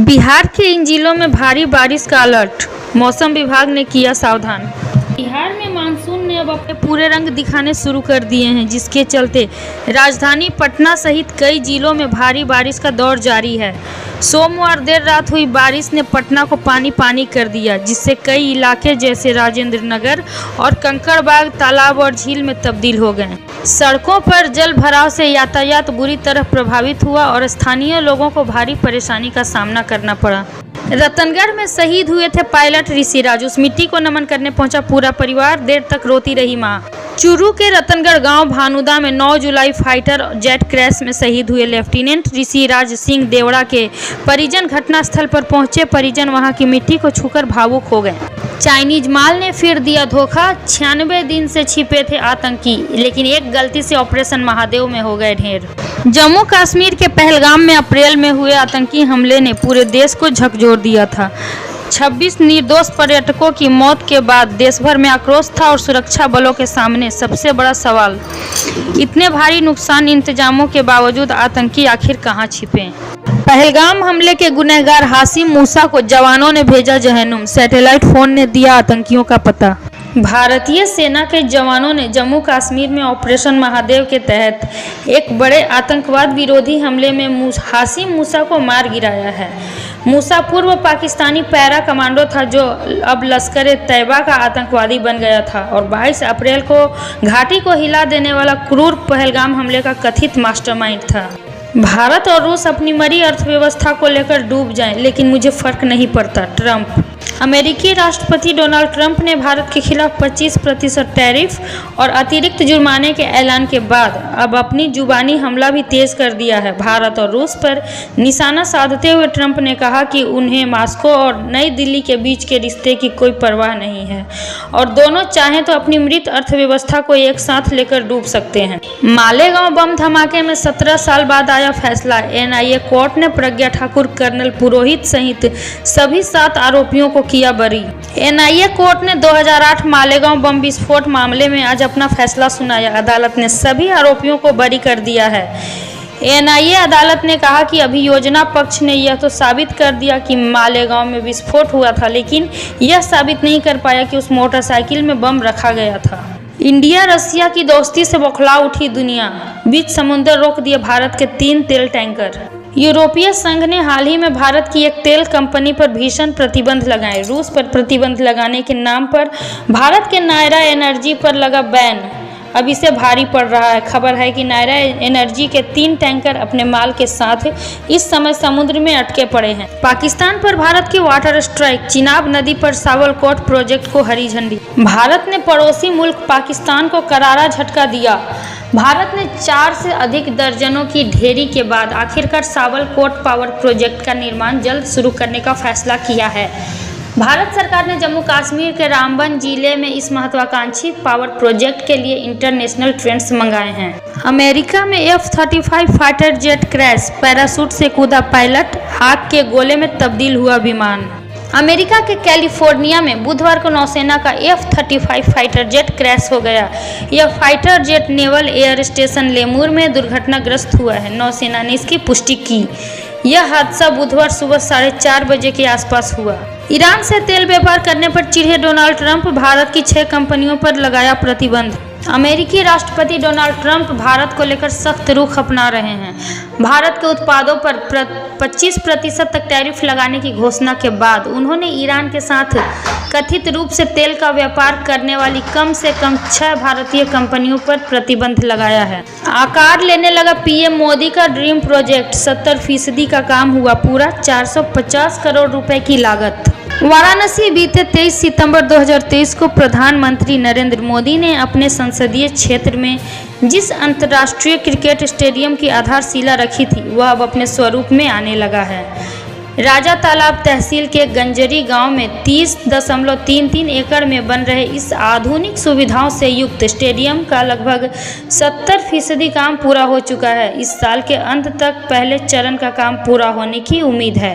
बिहार के इन जिलों में भारी बारिश का अलर्ट, मौसम विभाग ने किया सावधान। बिहार में मानसून ने अब अपने पूरे रंग दिखाने शुरू कर दिए हैं, जिसके चलते राजधानी पटना सहित कई जिलों में भारी बारिश का दौर जारी है। सोमवार देर रात हुई बारिश ने पटना को पानी पानी कर दिया, जिससे कई इलाके जैसे राजेंद्र नगर और कंकड़बाग तालाब और झील में तब्दील हो गए। सड़कों पर जल भराव से यातायात बुरी तरह प्रभावित हुआ और स्थानीय लोगों को भारी परेशानी का सामना करना पड़ा। रतनगढ़ में शहीद हुए थे पायलट ऋषिराज, उस मिट्टी को नमन करने पहुंचा पूरा परिवार, देर तक रोती रही मां। चूरू के रतनगढ़ गांव भानुदा में 9 जुलाई फाइटर जेट क्रैश में शहीद हुए लेफ्टिनेंट ऋषिराज सिंह देवड़ा के परिजन घटनास्थल पर पहुंचे। परिजन वहां की मिट्टी को छूकर भावुक हो गए। चाइनीज माल ने फिर दिया धोखा, 96 दिन से छिपे थे आतंकी, लेकिन एक गलती से ऑपरेशन महादेव में हो गए ढेर। जम्मू कश्मीर के पहलगाम में अप्रैल में हुए आतंकी हमले ने पूरे देश को झकझोर दिया था। 26 निर्दोष पर्यटकों की मौत के बाद देश भर में आक्रोश था और सुरक्षा बलों के सामने सबसे बड़ा सवाल, इतने भारी नुकसान इंतजामों के बावजूद आतंकी आखिर कहां छिपे। पहलगाम हमले के गुनहगार हाशिम मूसा को जवानों ने भेजा जहन्नुम, सैटेलाइट फोन ने दिया आतंकियों का पता। भारतीय सेना के जवानों ने जम्मू कश्मीर में ऑपरेशन महादेव के तहत एक बड़े आतंकवाद विरोधी हमले में हाशिम मूसा को मार गिराया है। मूसा पूर्व पाकिस्तानी पैरा कमांडो था, जो अब लश्कर तैयबा का आतंकवादी बन गया था और 22 अप्रैल को घाटी को हिला देने वाला क्रूर पहलगाम हमले का कथित मास्टरमाइंड था। भारत और रूस अपनी मरी अर्थव्यवस्था को लेकर डूब जाएं, लेकिन मुझे फर्क नहीं पड़ता। ट्रंप। अमेरिकी राष्ट्रपति डोनाल्ड ट्रंप ने भारत के खिलाफ 25% टैरिफ और अतिरिक्त जुर्माने के ऐलान के बाद अब अपनी जुबानी हमला भी तेज कर दिया है। भारत और रूस पर निशाना साधते हुए ट्रंप ने कहा कि उन्हें मॉस्को और नई दिल्ली के बीच के रिश्ते की कोई परवाह नहीं है और दोनों चाहें तो अपनी मृत अर्थव्यवस्था को एक साथ लेकर डूब सकते हैं। मालेगांव बम धमाके में 17 साल बाद आया फैसला। एनआईए कोर्ट ने प्रज्ञा ठाकुर, कर्नल पुरोहित सहित सभी 7 आरोपियों को किया बरी। एनआईए कोर्ट ने 2008 मालेगांव बम विस्फोट मामले में आज अपना फैसला सुनाया। अदालत ने सभी आरोपियों को बरी कर दिया है। एनआईए अदालत ने कहा कि अभियोजना पक्ष ने यह तो साबित कर दिया कि मालेगांव में विस्फोट हुआ था, लेकिन यह साबित नहीं कर पाया कि उस मोटरसाइकिल में बम रखा गया था। इंडिया रसिया की दोस्ती से बौखला उठी दुनिया, बीच समुद्र रोक दिए भारत के 3 तेल टैंकर। यूरोपीय संघ ने हाल ही में भारत की एक तेल कंपनी पर भीषण प्रतिबंध लगाए। रूस पर प्रतिबंध लगाने के नाम पर भारत के नायरा एनर्जी पर लगा बैन अब इसे भारी पड़ रहा है। खबर है कि नायरा एनर्जी के 3 टैंकर अपने माल के साथ इस समय समुद्र में अटके पड़े हैं। पाकिस्तान पर भारत की वाटर स्ट्राइक, चिनाब नदी पर सावलकोट प्रोजेक्ट को हरी झंडी। भारत ने पड़ोसी मुल्क पाकिस्तान को करारा झटका दिया। भारत ने 4 से अधिक दर्जनों की ढेरी के बाद आखिरकार सावलकोट पावर प्रोजेक्ट का निर्माण जल्द शुरू करने का फैसला किया है। भारत सरकार ने जम्मू कश्मीर के रामबन जिले में इस महत्वाकांक्षी पावर प्रोजेक्ट के लिए इंटरनेशनल ट्रेंड्स मंगाए हैं। अमेरिका में F-35 fighter jet crash, parachute से कूदा पायलट, आग के गोले में तब्दील हुआ विमान। अमेरिका के कैलिफोर्निया में बुधवार को नौसेना का F-35 फाइटर जेट क्रैश हो गया। यह fighter jet naval air station Lemoore में दुर्घटनाग्रस्त हुआ है। नौसेना ने इसकी पुष्टि की। यह हादसा बुधवार सुबह 4:30 बजे के आसपास हुआ। ईरान से तेल व्यापार करने पर चिढ़े डोनाल्ड ट्रंप, भारत की 6 कंपनियों पर लगाया प्रतिबंध। अमेरिकी राष्ट्रपति डोनाल्ड ट्रंप भारत को लेकर सख्त रुख अपना रहे हैं। भारत के उत्पादों पर 25% तक टैरिफ लगाने की घोषणा के बाद उन्होंने ईरान के साथ कथित रूप से तेल का व्यापार करने वाली कम से कम 6 भारतीय कंपनियों पर प्रतिबंध लगाया है। आकार लेने लगा पीएम मोदी का ड्रीम प्रोजेक्ट, 70% का काम हुआ पूरा, 450 करोड़ रुपए की लागत। वाराणसी बीते 23 सितंबर 2023 को प्रधानमंत्री नरेंद्र मोदी ने अपने संसदीय क्षेत्र में जिस अंतर्राष्ट्रीय क्रिकेट स्टेडियम की आधारशिला रखी थी, वह अब अपने स्वरूप में आने लगा है। राजा तालाब तहसील के गंजरी गांव में 30.33 एकड़ में बन रहे इस आधुनिक सुविधाओं से युक्त स्टेडियम का लगभग 70% काम पूरा हो चुका है। इस साल के अंत तक पहले चरण का काम पूरा होने की उम्मीद है।